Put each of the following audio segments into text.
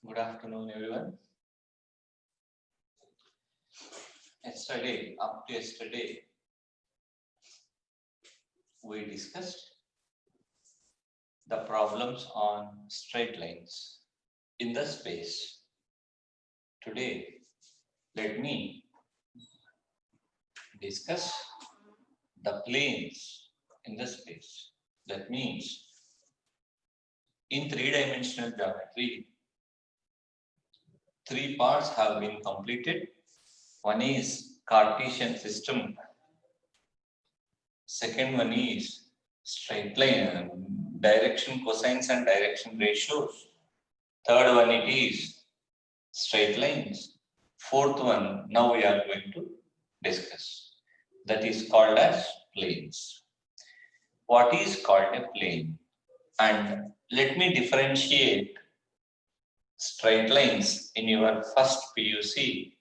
Good afternoon, everyone. Up to yesterday, we discussed the problems on straight lines in the space. Today, let me discuss the planes in the space. That means, in three-dimensional geometry, three parts have been completed. One is Cartesian system. Second one is straight line, direction cosines and direction ratios. Third one it is straight lines. Fourth one now we are going to discuss. That is called as planes. What is called a plane? And let me differentiate straight lines in your first PUC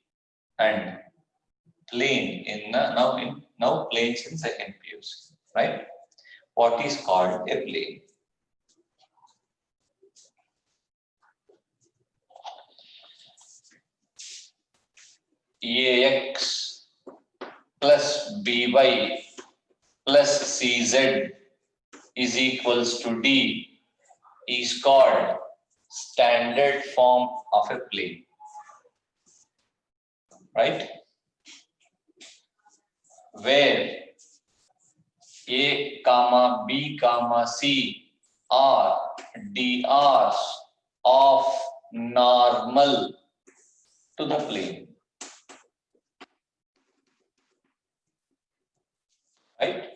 and plane in now planes in second PUC, right? What is called a plane? AX plus BY plus CZ is equals to D is called standard form of a plane, right? Where A comma B comma C are DRs of normal to the plane, right?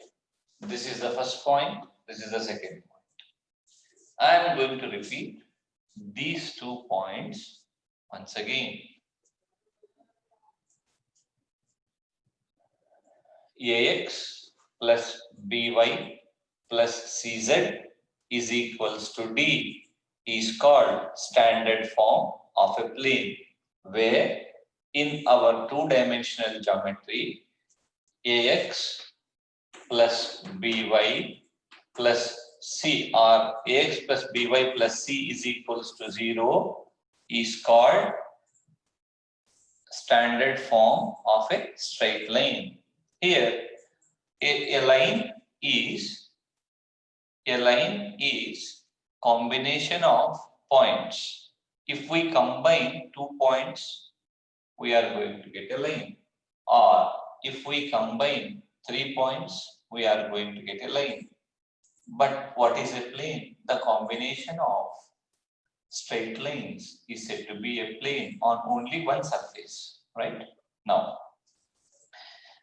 This is the first point, this is the second point. I am going to repeat these 2 points once again. AX plus BY plus CZ is equals to D is called standard form of a plane, where in our two-dimensional geometry, AX plus BY plus C or AX plus BY plus C is equals to 0 is called standard form of a straight line. Here, a line is combination of points. If we combine 2 points, we are going to get a line. Or if we combine 3 points, we are going to get a line. But what is a plane? The combination of straight lines is said to be a plane on only one surface, right? Now,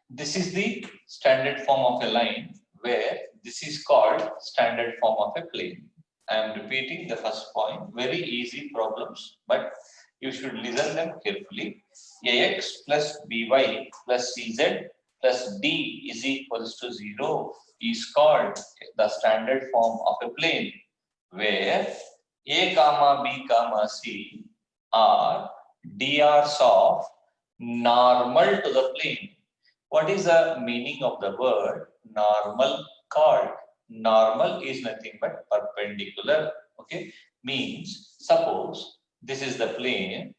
this is the standard form of a line, where this is called standard form of a plane. I am repeating the first point, very easy problems, but you should listen them carefully. AX plus BY plus CZ plus D is equals to 0 is called the standard form of a plane, where A comma B comma C are DRs of normal to the plane. What is the meaning of the word normal called? Normal is nothing but perpendicular, okay? Means, suppose this is the plane.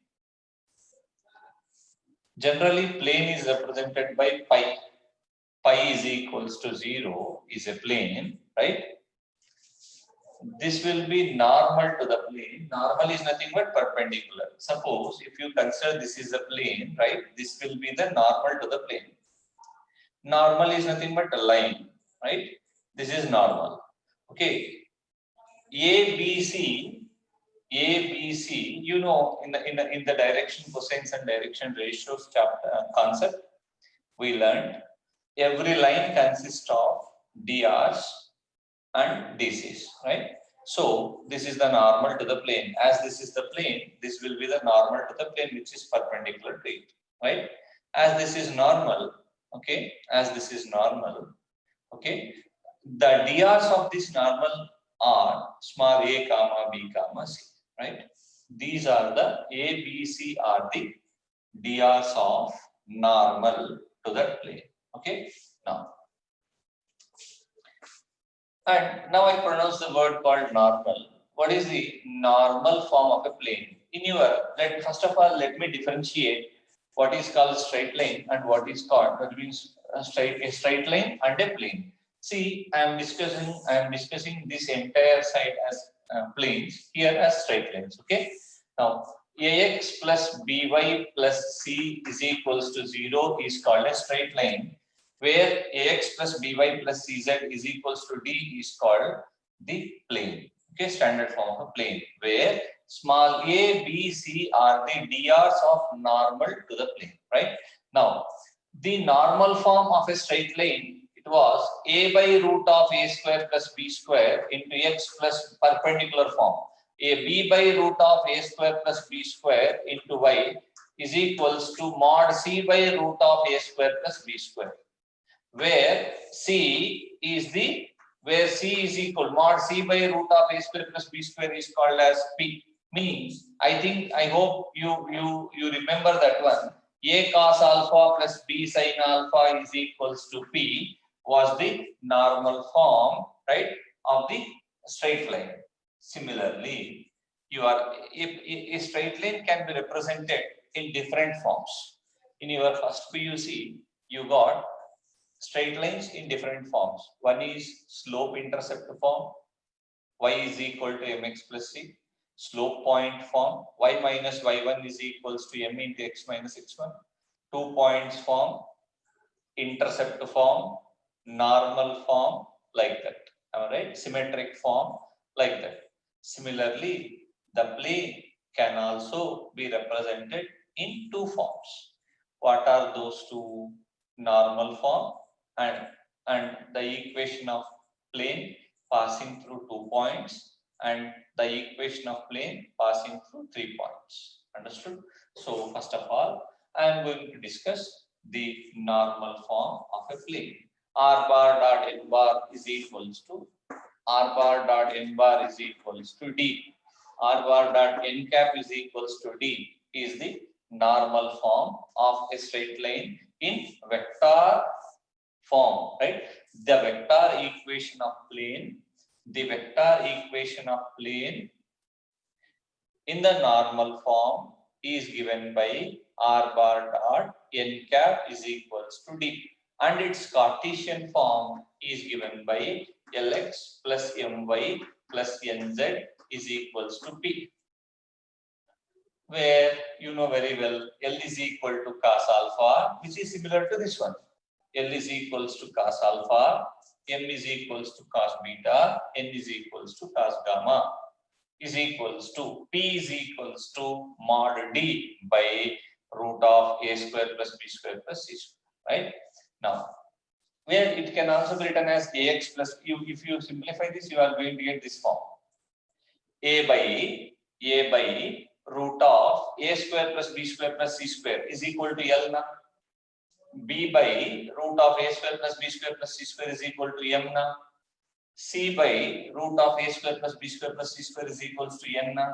Generally, plane is represented by pi. Pi is equals to 0 is a plane, right? This will be normal to the plane. Normal is nothing but perpendicular. Suppose if you consider this is a plane, right? This will be the normal to the plane. Normal is nothing but a line, right? This is normal. Okay. ABC, you know, in the direction cosines and direction ratios chapter concept, we learned every line consists of DRs and DCs, right? So this is the normal to the plane. As this is the plane, this will be the normal to the plane, which is perpendicular to it, right? As this is normal, okay, as this is normal, okay, the DRs of this normal are small a comma b comma c, right? These are the a, b, c are the DRs of normal to that plane, okay? Now, and now I pronounce the word called normal. What is the normal form of a plane? in your, first of all, let me differentiate what is called straight line and what is called, that means a straight line and a plane. See, I am discussing this entire side as planes, here as straight lines. Okay. Now, ax plus by plus c is equals to 0 is called a straight line, where ax plus by plus cz is equals to d is called the plane. Okay, standard form of a plane, where small a, b, c are the drs of normal to the plane. Right. Now, the normal form of a straight line, it was a by root of a square plus b square into x plus perpendicular form. A b by root of a square plus b square into y is equals to mod c by root of a square plus b square, where c is equal mod c by root of a square plus b square is called as p. Means, I hope you remember that one. A cos alpha plus b sin alpha is equals to p was the normal form, right, of the straight line. Similarly, a straight line can be represented in different forms. In your first PUC, you got straight lines in different forms. One is slope intercept form, y is equal to mx plus c. Slope point form, y minus y1 is equals to m into x minus x1. 2 points form, intercept form, normal form, like that. All right, symmetric form, like that. Similarly, the plane can also be represented in two forms. What are those two? Normal form and the equation of plane passing through 2 points, and the equation of plane passing through 3 points. Understood? So first of all, I am going to discuss the normal form of a plane. R bar dot n bar is equals to R bar dot n bar is equals to D. R bar dot n cap is equals to D is the normal form of a straight line in vector form, right? The vector equation of plane in the normal form is given by R bar dot n cap is equals to D, and its Cartesian form is given by Lx plus My plus Nz is equals to P, where you know very well L is equal to cos alpha, which is similar to this one. L is equals to cos alpha, M is equals to cos beta, N is equals to cos gamma, is equals to P is equals to mod D by root of a square plus b square plus c square. Right? Now, where it can also be written as ax plus, if you simplify this, you are going to get this form. A by root of a square plus b square plus c square is equal to L na. B by root of a square plus b square plus c square is equal to m na. C by root of a square plus b square plus c square is equals to n na.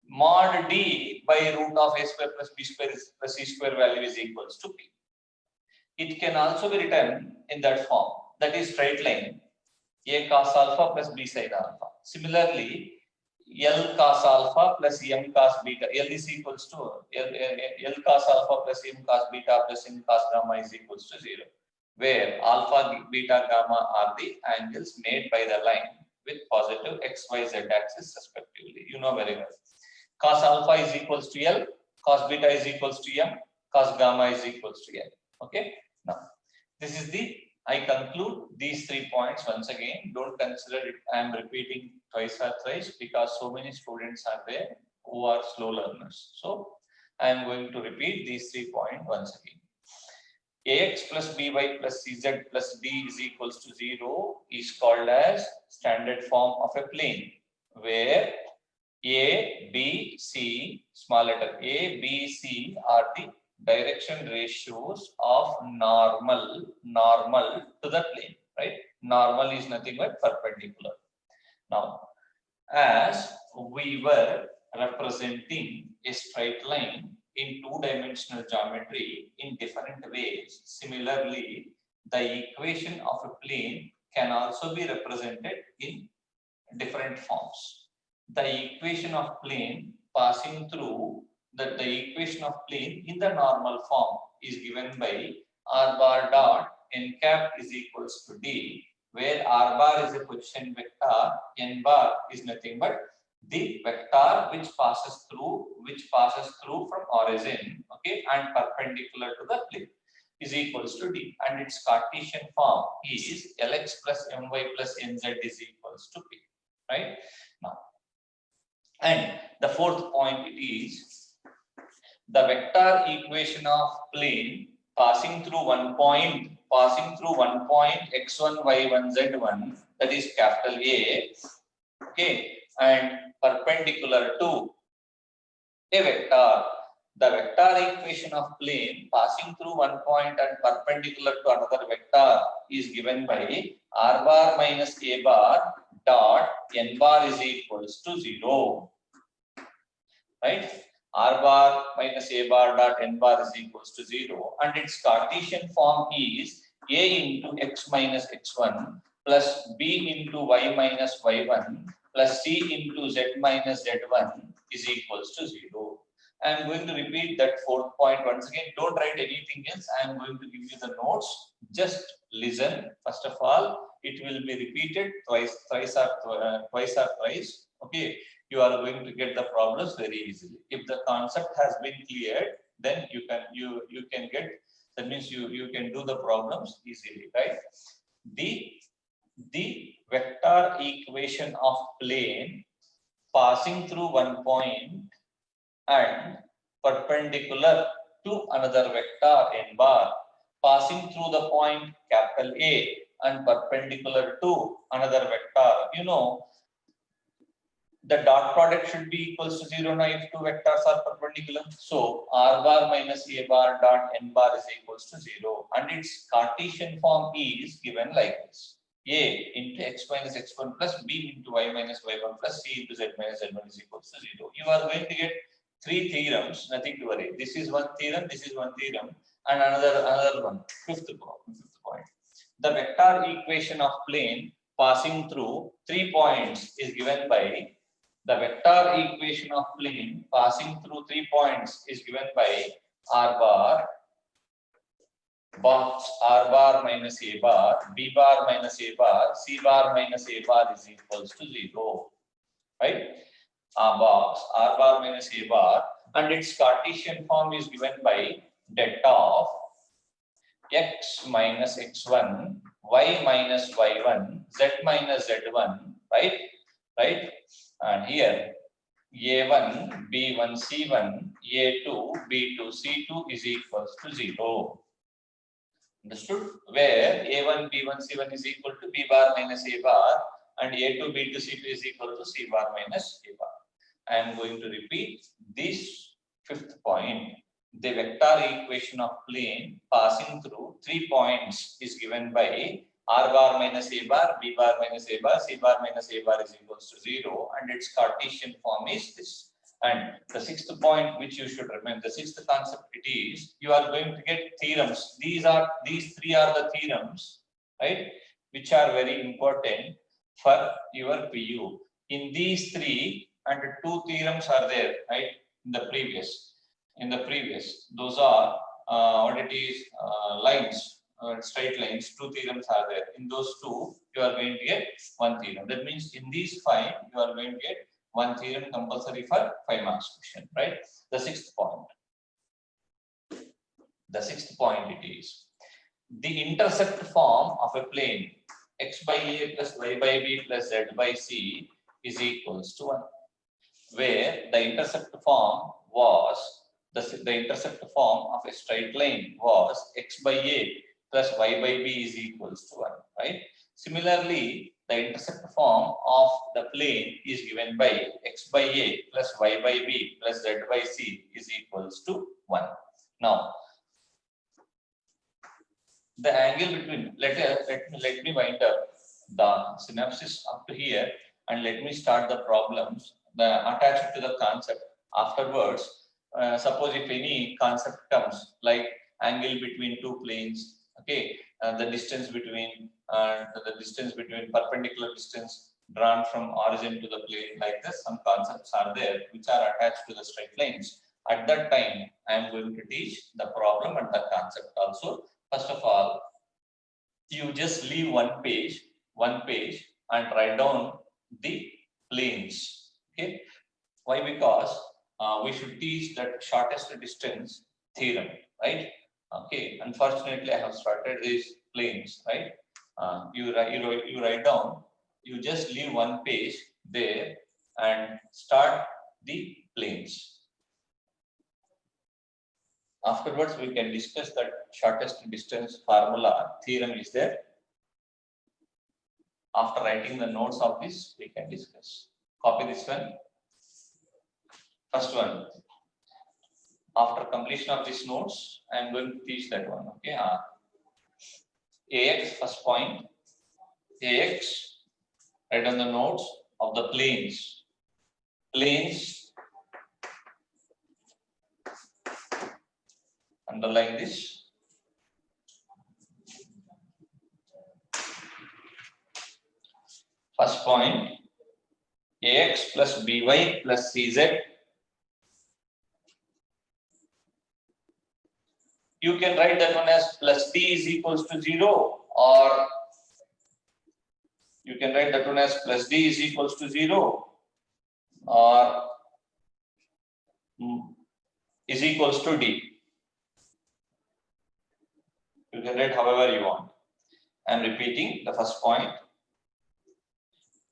Mod D by root of a square plus b square plus c square value is equals to p. It can also be written in that form, that is straight line a cos alpha plus b sin alpha. Similarly, L cos alpha plus m cos beta, L is equals to L cos alpha plus m cos beta plus n cos gamma is equals to 0, where alpha, beta, gamma are the angles made by the line with positive x, y, z axis respectively. You know very well. Cos alpha is equals to L, cos beta is equals to m, cos gamma is equals to n. Okay. Now, this is I conclude these 3 points once again. Don't consider it I am repeating twice or thrice, because so many students are there who are slow learners. So I am going to repeat these 3 points once again. Ax plus by plus cz plus d is equals to 0 is called as standard form of a plane, where A, B, C, small letter A, B, C are the direction ratios of normal to the plane, right? Normal is nothing but perpendicular. Now, as we were representing a straight line in two-dimensional geometry in different ways, similarly, the equation of a plane can also be represented in different forms. The equation of plane passing through the equation of plane in the normal form is given by r bar dot n cap is equals to d, where r bar is a position vector, n bar is nothing but the vector which passes through from origin, okay, and perpendicular to the plane is equals to d, and its Cartesian form is Lx plus my plus nz is equals to p, right? Now, and the fourth point it is the vector equation of plane passing through one point x1 y1 z1, that is capital A, okay, and perpendicular to a vector. The vector equation of plane passing through one point and perpendicular to another vector is given by r bar minus a bar dot n bar is equals to 0, right? R bar minus a bar dot n bar is equals to 0, and its Cartesian form is a into x minus x1 plus b into y minus y1 plus c into z minus z1 is equals to 0. I am going to repeat that fourth point once again. Don't write anything else. I am going to give you the notes. Just listen. First of all, it will be repeated twice or thrice. Okay, you are going to get the problems very easily. If the concept has been cleared, then you can get. That means you can do the problems easily, right? The vector equation of plane passing through one point and perpendicular to another vector n bar passing through the point capital A and perpendicular to another vector. You know, the dot product should be equals to 0 now if two vectors are perpendicular. So r bar minus a bar dot n bar is equals to 0, and its Cartesian form is given like this: a into x minus x1 plus b into y minus y1 plus c into z minus z1 is equals to 0. You are going to get three theorems, nothing to worry. This is one theorem, this is one theorem, and another one. Fifth point. The vector equation of plane passing through 3 points is given by the vector equation of plane passing through 3 points is given by r bar box r bar minus a bar, b bar minus a bar, c bar minus a bar is equals to 0, right? A box r bar minus a bar, and its Cartesian form is given by det of x minus x1, y minus y1, z minus z1, right? And here a1 b1 c1 a2 b2 c2 is equals to 0. Understood? Where a1 b1 c1 is equal to b bar minus a bar, and a2 b2 c2 is equal to c bar minus a bar. I am going to repeat this fifth point. The vector equation of plane passing through 3 points is given by r bar minus a bar, b bar minus a bar, c bar minus a bar is equals to 0, and its Cartesian form is this. And the sixth point which you should remember, the sixth concept it is, you are going to get theorems. These three are the theorems, right, which are very important for your PU. In these three, and two theorems are there, right, in the previous. Those are what it is, lines, straight lines. Two theorems are there. In those two, you are going to get one theorem. That means in these 5, you are going to get one theorem compulsory for 5 marks question, right? The sixth point it is the intercept form of a plane x by a plus y by b plus z by c is equals to 1, where the intercept form was the intercept form of a straight line was x by a plus y by b is equals to 1, right? Similarly, the intercept form of the plane is given by x by a plus y by b plus z by c is equals to 1. Now, the angle between, let me wind up the synopsis up to here, and let me start the problems attached to the concept. Afterwards, suppose if any concept comes like angle between two planes, okay, the distance between perpendicular distance drawn from origin to the plane like this. Some concepts are there which are attached to the straight lines. At that time, I am going to teach the problem and the concept also. First of all, you just leave one page and write down the planes. Okay. Why? Because we should teach that shortest distance theorem, right? Okay. Unfortunately, I have started these planes, right? You write down. You just leave one page there and start the planes. Afterwards, we can discuss that shortest distance formula theorem is there. After writing the notes of this, we can discuss. Copy this one. First one. After completion of these notes, I am going to teach that one. Okay. AX, first point. AX, write on the notes of the planes. Planes, underline this. First point, AX plus BY plus CZ. You can write that one as plus D is equals to 0, or you can write that one as plus D is equals to 0, or is equals to D. You can write however you want. I am repeating the first point.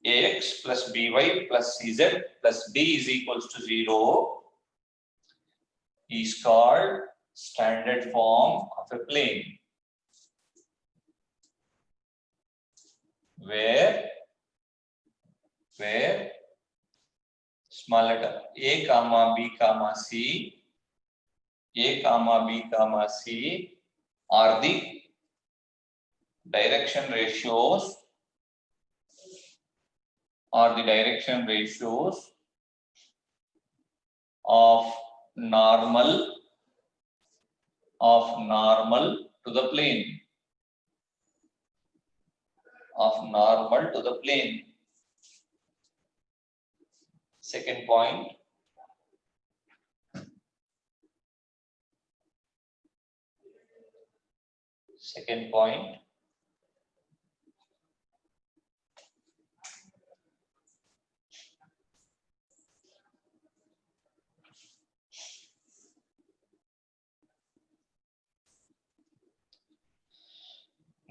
AX plus BY plus CZ plus D is equals to 0 is called standard form of a plane, where small letter A comma B comma C, A comma B comma C are the direction ratios of normal to the plane. Second point.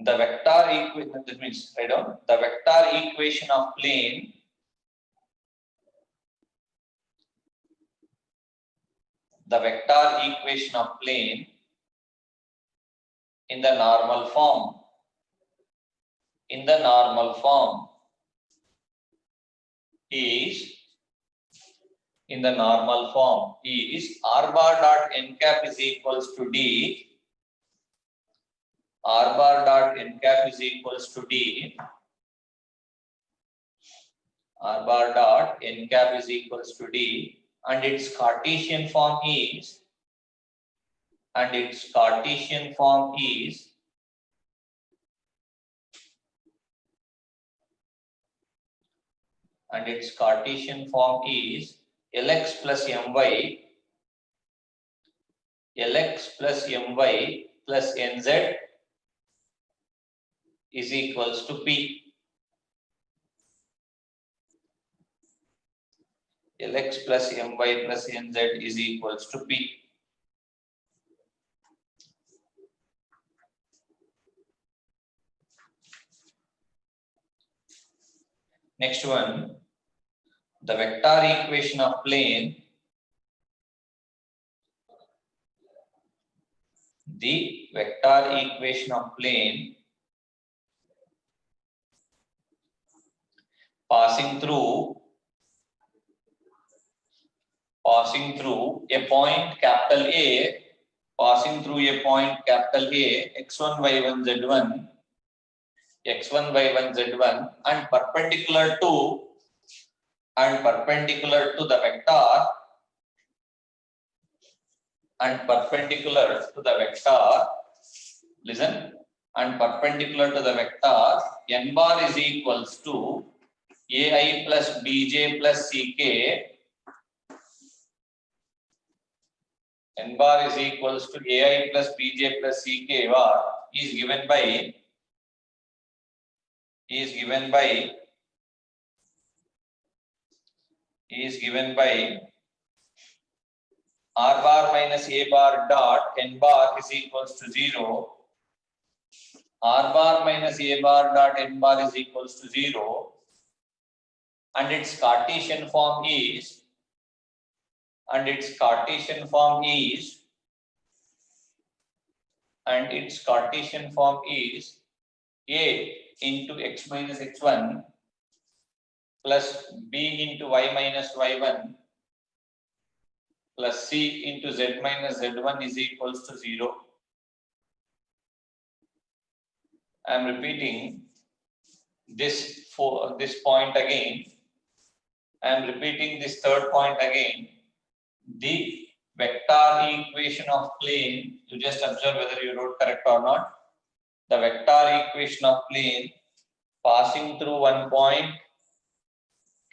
The vector equation, that means write down the vector equation of plane in the normal form is r bar dot n cap is equals to D. R bar dot n cap is equals to D. R bar dot n cap is equals to D, and its Cartesian form is Lx plus My plus Nz is equals to P. Lx plus My plus Nz is equals to P. Next one, the vector equation of plane. The vector equation of plane passing through a point capital A, x1, y1, z1, and perpendicular to the vector, listen, and perpendicular to the vector n bar is equals to AI plus BJ plus CK, n bar is equals to AI plus BJ plus CK bar is given by R bar minus A bar dot n bar is equals to 0. R bar minus A bar dot n bar is equals to 0, and its Cartesian form is A into x minus x1 plus B into y minus y1 plus C into z minus z1 is equals to 0. I am repeating this point again. I am repeating this third point again. The vector equation of plane, you just observe whether you wrote correct or not. The vector equation of plane passing through one point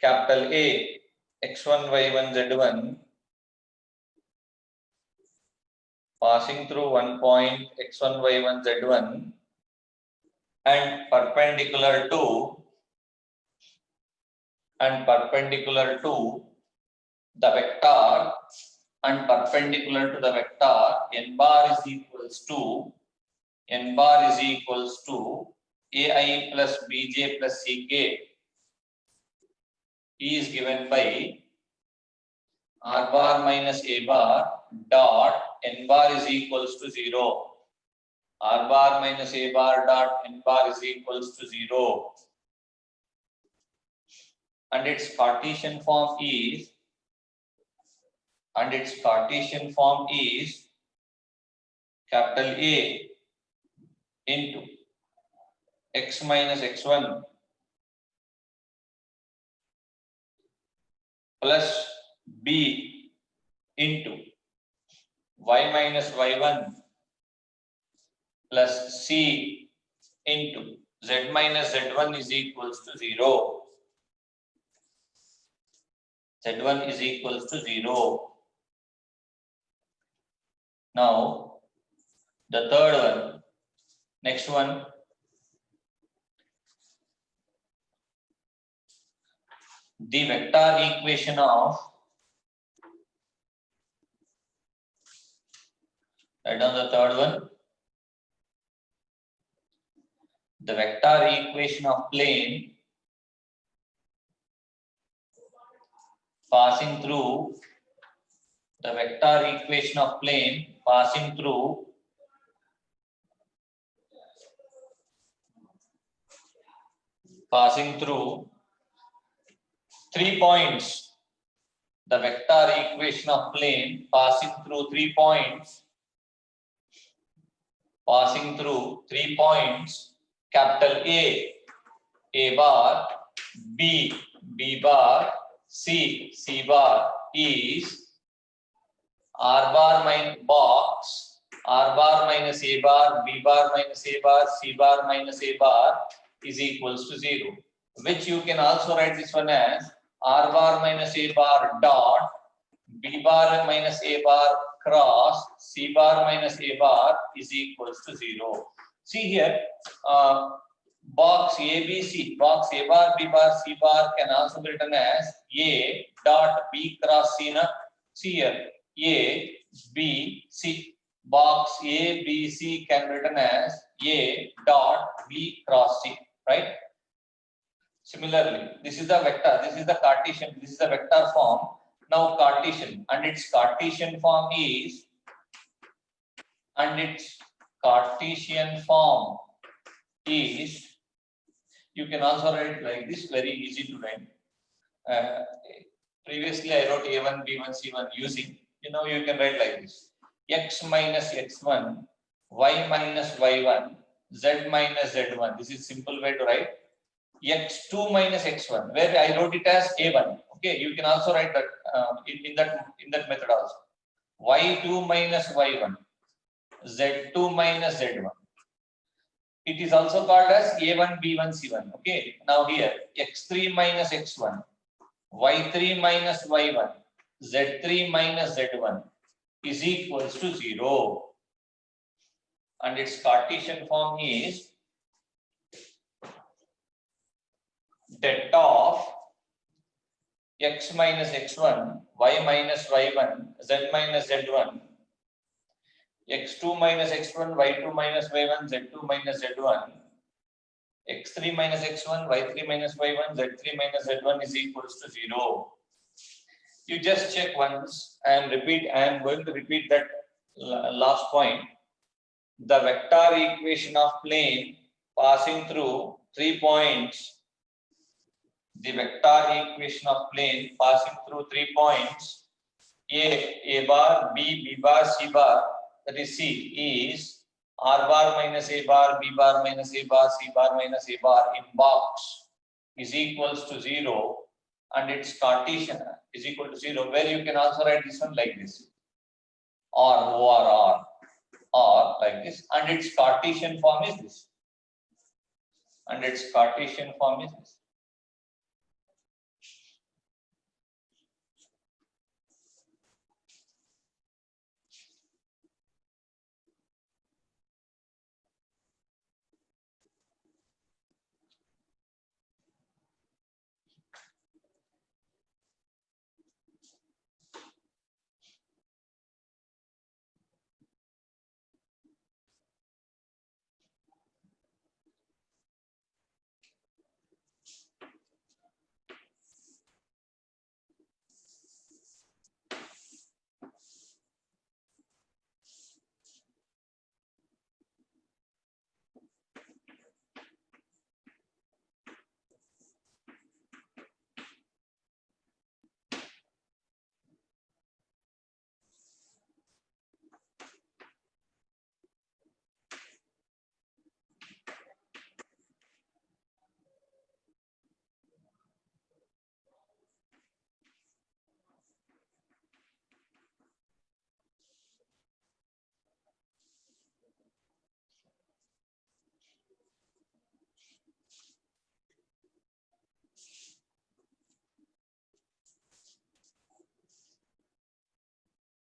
capital A, x1, y1, z1, passing through one point x1, y1, z1, and perpendicular to the vector, and perpendicular to the vector n bar is equals to AI plus BJ plus CK is given by R bar minus A bar dot n bar is equals to 0. R bar minus A bar dot n bar is equals to 0. And its Cartesian form is capital A into x minus x1 plus B into y minus y1 plus C into z minus z1 is equals to 0. Z1 is equals to 0. Now, the third one, next one, the vector equation of, write down the third one, the vector equation of plane passing through the vector equation of plane passing through three points. The vector equation of plane passing through 3 points, capital A bar, B bar, C bar is R bar minus box, R bar minus A bar, B bar minus A bar, C bar minus A bar is equals to 0, which you can also write this one as R bar minus A bar dot B bar minus A bar cross C bar minus A bar is equals to 0. See here, box ABC, box A bar, B bar, C bar can also be written as A dot B cross C. See here, A, B, C. Box A, B, C can be written as A dot B cross C, right? Similarly, this is the vector, this is the Cartesian, this is the vector form. Now Cartesian, and its Cartesian form is, you can also write like this, very easy to write. Previously I wrote A1, B1, C1 using, you can write like this: x minus x1, y minus y1, z minus z1. This is simple way to write. X2 minus x1, where I wrote it as A1. Okay, you can also write that in that method also. Y2 minus y1, z2 minus z1. It is also called as A1, B1, C1. Okay. Now here, x3 minus x1, y3 minus y1, z3 minus z1 is equals to 0. And its Cartesian form is det of x minus x1, y minus y1, z minus z1, x2 minus x1, y2 minus y1, z2 minus z1, x3 minus x1, y3 minus y1, z3 minus z1 is equals to 0. You just check once and repeat. I am going to repeat that last point. The vector equation of plane passing through 3 points. The vector equation of plane passing through 3 points A bar, B bar, C bar, that is C, is R bar minus A bar, B bar minus A bar, C bar minus A bar in box is equals to 0, and its Cartesian is equal to 0, where you can also write this one like this, or like this, and its Cartesian form is this. And its Cartesian form is this.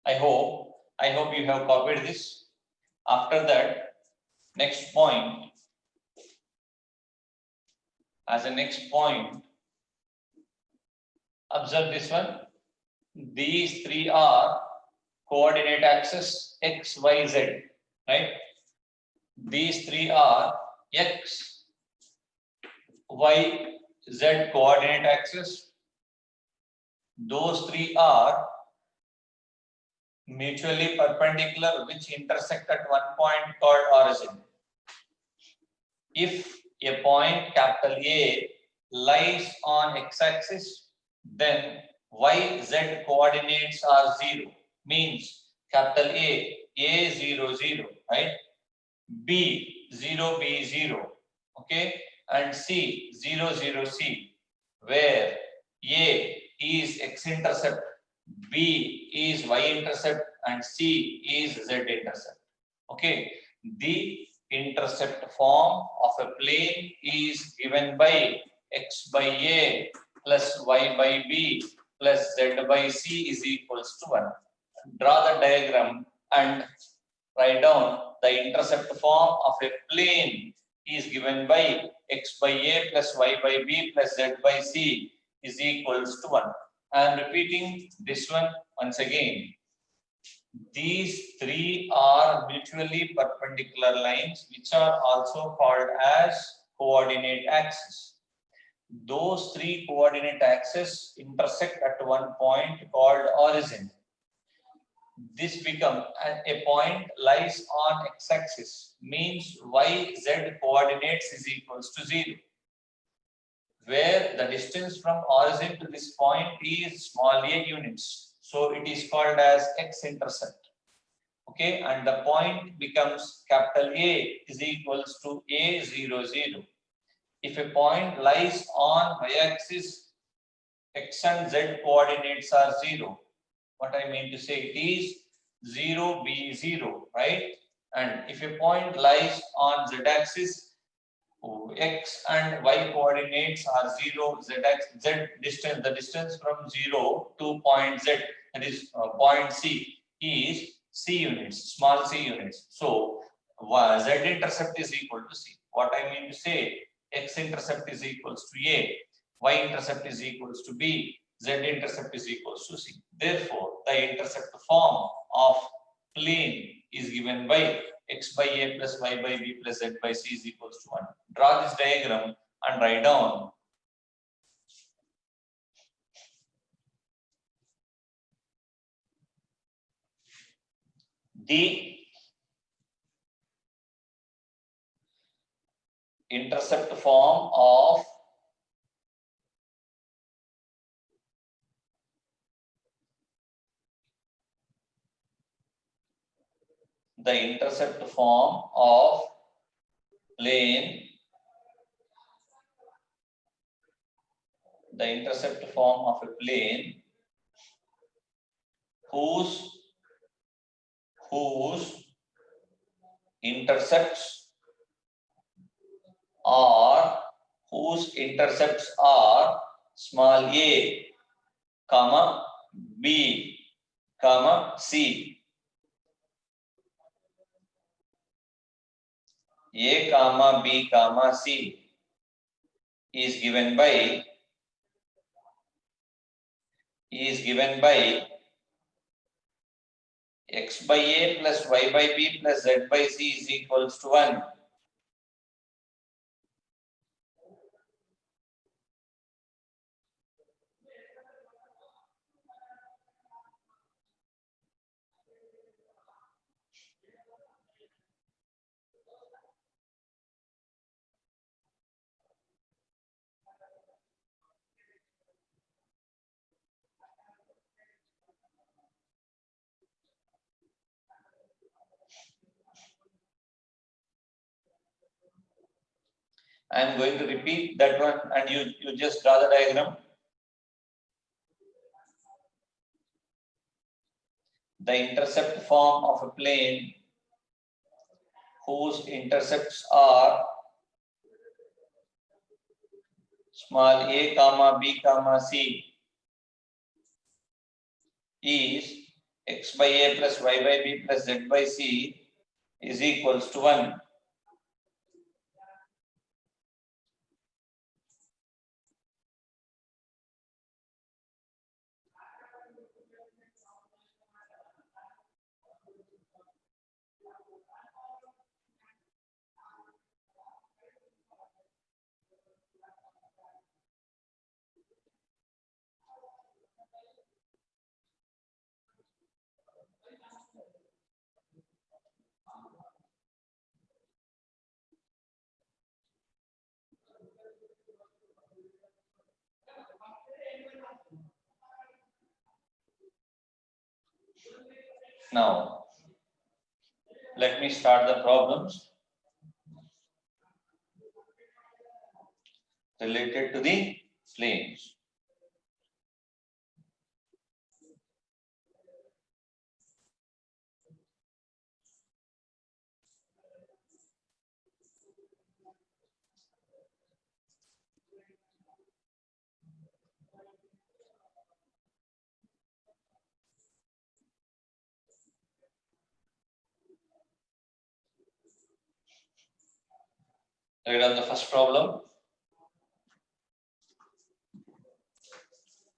I hope you have copied this. After that, next point, as a next point, observe this one. These three are coordinate axis x, y, z, right? These three are x, y, z coordinate axis. Those three are mutually perpendicular which intersect at one point called origin. If a point capital A lies on x-axis, then y, z coordinates are 0. Means capital A 0, 0, right? B 0, B 0, okay? And C 0, 0, C, where A is x-intercept, B is y-intercept, and C is z-intercept. Okay, the intercept form of a plane is given by x by A plus y by B plus z by C is equals to 1. Draw the diagram and write down the intercept form of a plane is given by x by A plus y by B plus z by C is equals to 1. I am repeating this one once again. These three are mutually perpendicular lines which are also called as coordinate axes. Those three coordinate axes intersect at one point called origin. This becomes a point lies on x-axis, means y, z coordinates is equals to 0. Where the distance from origin to this point is small a units. So it is called as x-intercept. Okay, and the point becomes capital A is equals to A 0, 0. If a point lies on y-axis, x and z coordinates are 0. What I mean to say, it is 0, B 0, right? And if a point lies on z-axis, x and y coordinates are 0, z distance, the distance from 0 to point z, that is point C, is c units, small c units. So z intercept is equal to c. What I mean to say, x intercept is equals to a, y intercept is equals to b, z intercept is equals to c. Therefore, the intercept form of plane is given by x by a plus y by b plus z by c is equals to 1. Draw this diagram and write down the intercept form of the intercept form of plane, the intercept form of a plane whose intercepts are small a, comma b, comma c. A comma b comma c is given by x by a plus y by b plus z by c is equals to 1. I am going to repeat that one and you just draw the diagram. The intercept form of a plane whose intercepts are small a comma b comma c is x by a plus y by b plus z by c is equals to 1. Now, let me start the problems related to the planes. Write down the first problem.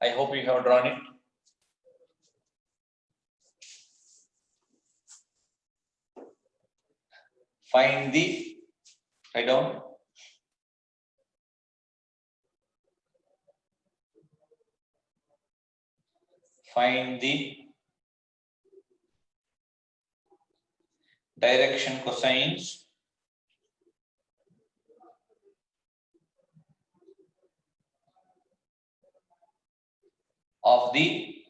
I hope you have drawn it. Find the, write down, find the direction cosines of the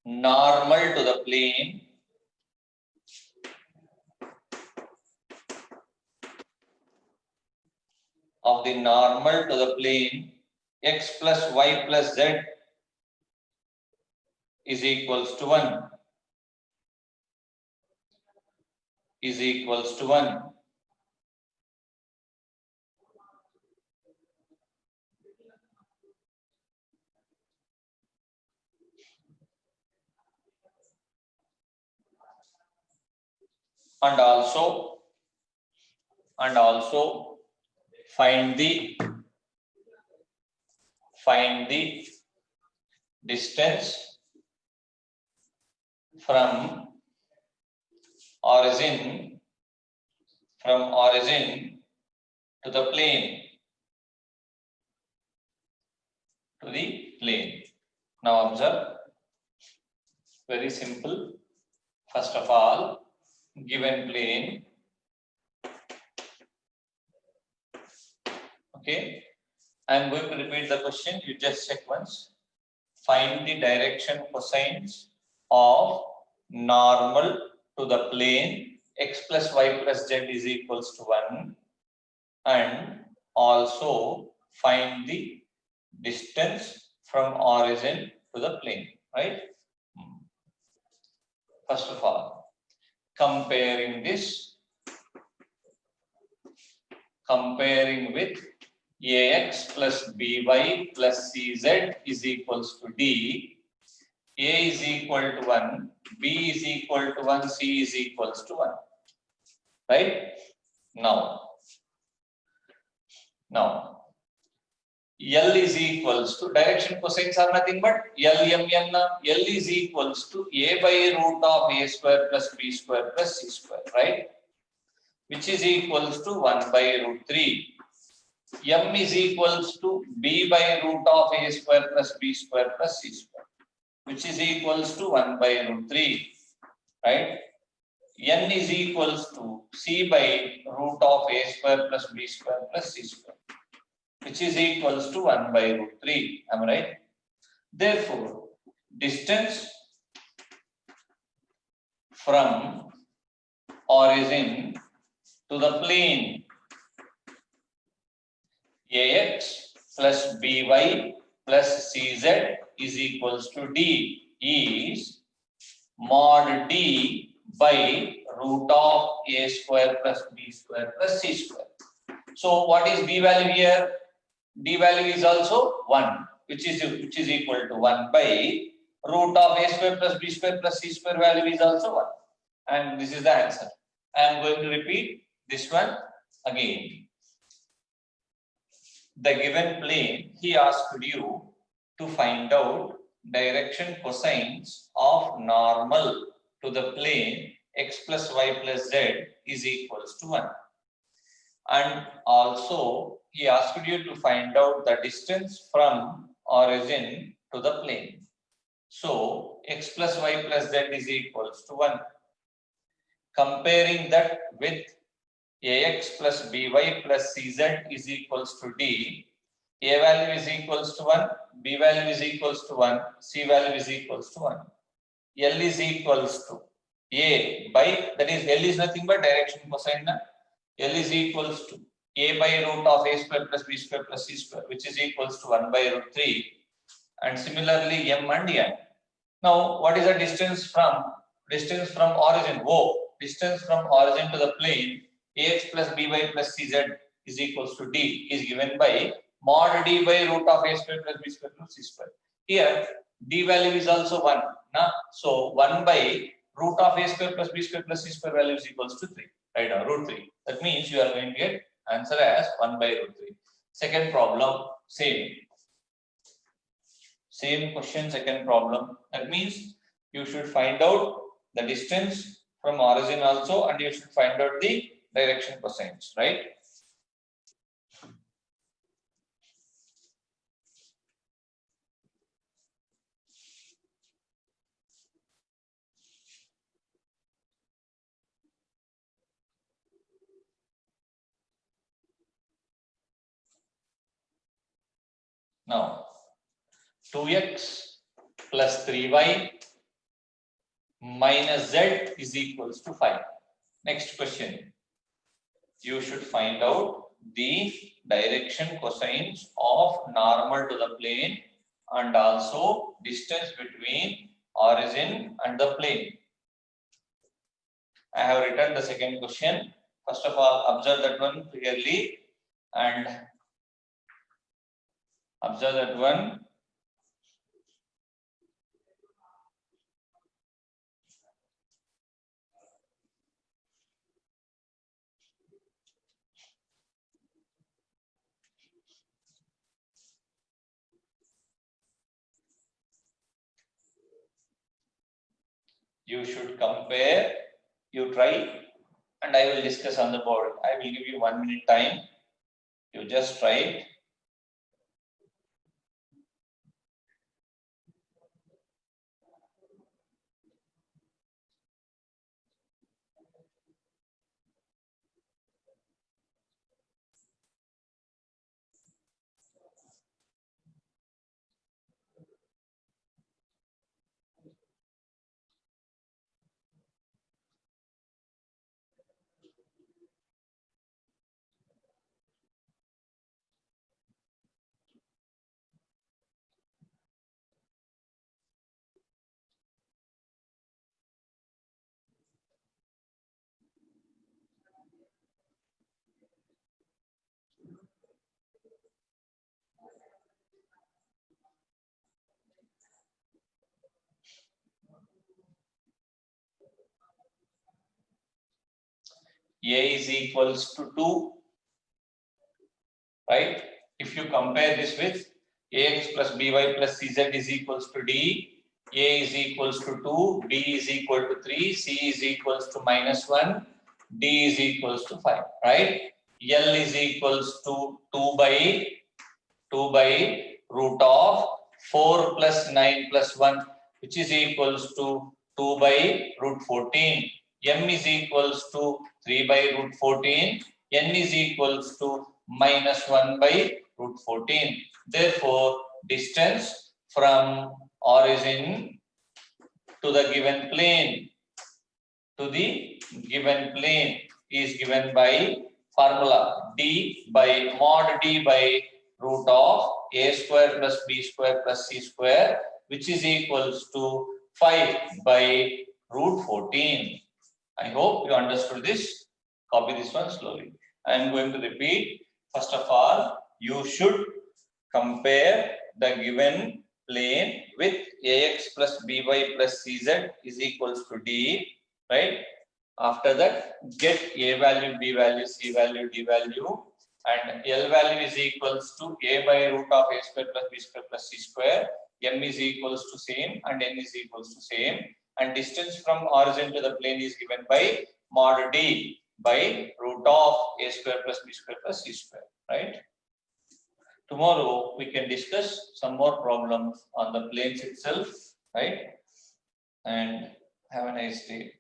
normal to the plane x plus y plus z is equals to 1. and also find the distance from origin to the plane. Now observe, very simple. First of all, given plane, okay, I am going to repeat the question, you just check once. Find the direction cosines of normal to the plane x plus y plus z is equals to 1, and also find the distance from origin to the plane, right? First of all, comparing with ax plus by plus cz is equals to d, a is equal to 1, b is equal to 1, c is equals to 1, right? Now L is equals to, direction cosines are nothing but L is equals to a by root of a square plus b square plus c square, right? Which is equals to 1 by root 3. M is equals to b by root of a square plus b square plus c square, which is equals to 1 by root 3, right? N is equals to c by root of a square plus b square plus c square, which is equals to 1 by root 3. Am I right? Therefore, distance from origin to the plane ax plus by plus cz is equals to d is mod d by root of a square plus b square plus c square. So what is d value here? D value is also 1, which is equal to 1 by root of a square plus b square plus c square value is also 1. And this is the answer. I am going to repeat this one again. The given plane, he asked you to find out direction cosines of normal to the plane x plus y plus z is equals to 1. And also he asked you to find out the distance from origin to the plane. So x plus y plus z is equals to 1. Comparing that with ax plus by plus cz is equals to d, a value is equals to 1, b value is equals to 1, c value is equals to 1. L is equals to a by, that is L is nothing but direction cosine. L is equals to a by root of a square plus b square plus c square, which is equals to 1 by root 3. And similarly m and n. Now what is the distance from origin? Distance from origin to the plane ax plus by plus cz is equals to d is given by mod d by root of a square plus b square plus c square. Here d value is also 1. So 1 by root of a square plus b square plus c square value is equals to 3. Right now, root 3. That means you are going to get answer as 1 by root 3. Second problem, same question, second problem. That means you should find out the distance from origin also, and you should find out the direction cosines, right? Now 2x plus 3y minus z is equals to 5. Next question. You should find out the direction cosines of normal to the plane and also distance between origin and the plane. I have written the second question. First of all, observe that one clearly and observe that one. You should compare. You try, and I will discuss on the board. I will give you 1 minute time. You just try it. A is equals to 2, right? If you compare this with ax plus by plus cz is equals to d, a is equals to 2, b is equal to 3, c is equals to -1, d is equals to 5, right? L is equals to 2 by root of 4 plus 9 plus 1, which is equals to 2 by root 14. M is equals to 3 by root 14. N is equals to -1 by root 14. Therefore, distance from origin to the given plane is given by formula d by mod d by root of a square plus b square plus c square, which is equals to 5 by root 14. I hope you understood this. Copy this one slowly. I am going to repeat. First of all, you should compare the given plane with ax plus by plus cz is equals to d, right? After that, get a value, b value, c value, d value, and L value is equals to a by root of a square plus b square plus c square. M is equals to same and n is equals to same. And distance from origin to the plane is given by mod d by root of a square plus b square plus c square, right? Tomorrow we can discuss some more problems on the planes itself, right? And have a nice day.